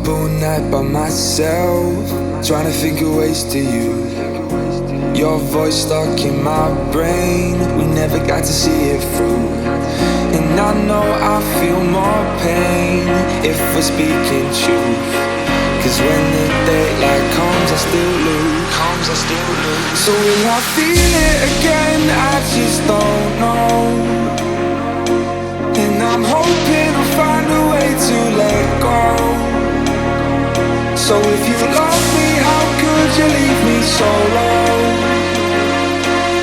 up all night by myself, trying to think of ways to you. Your voice stuck in my brain, we never got to see it through. And I know I feel more pain if we're speaking truth. Cause when the daylight comes I still lose. So will I feel it again? I just don't know. And I'm hoping I'll find a way to let go. So if you love me, how could you leave me so low?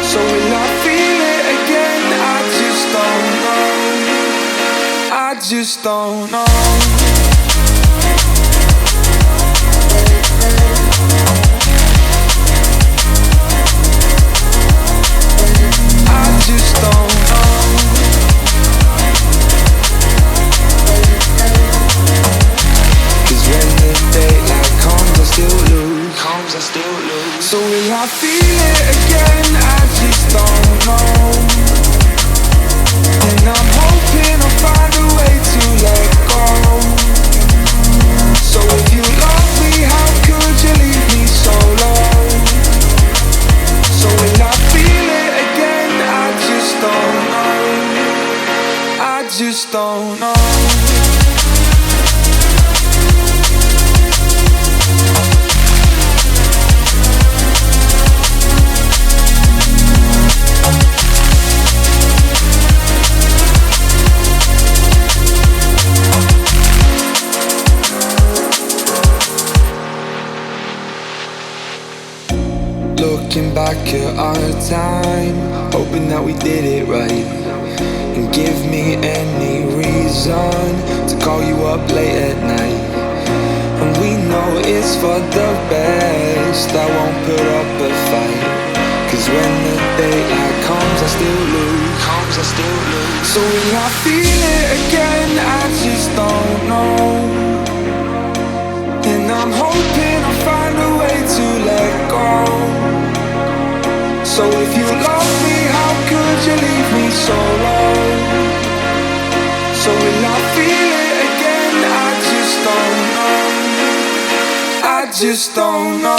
So will I feel it again? I just don't know. I just don't know. I just don't know. Cause when the daylight comes I still lose. So will I feel it again? I just don't know. And I'm hoping I'll find a way to let go. So if you love me, how could you leave me so low? So will I feel it again? I just don't know. I just don't know. Looking back at our time, hoping that we did it right. And give me any reason to call you up late at night. And we know it's for the best, I won't put up a fight. Cause when the daylight comes I still lose. So will I feel it again? I just don't know. And I'm hoping I'll find a way to let go. So if you love me, how could you leave me so low? So will I feel it again? I just don't know. I just don't know.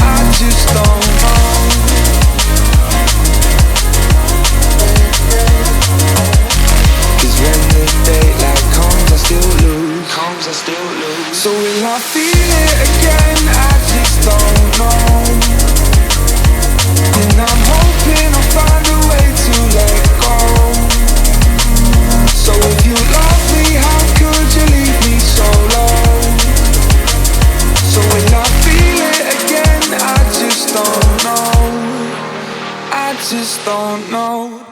I just don't know. Cause when the daylight comes I still lose. So will I feel it again? I just don't know. And I'm hoping I'll find a way to let go. So if you love me, how could you leave me so low? So will I feel it again? I just don't know. I just don't know.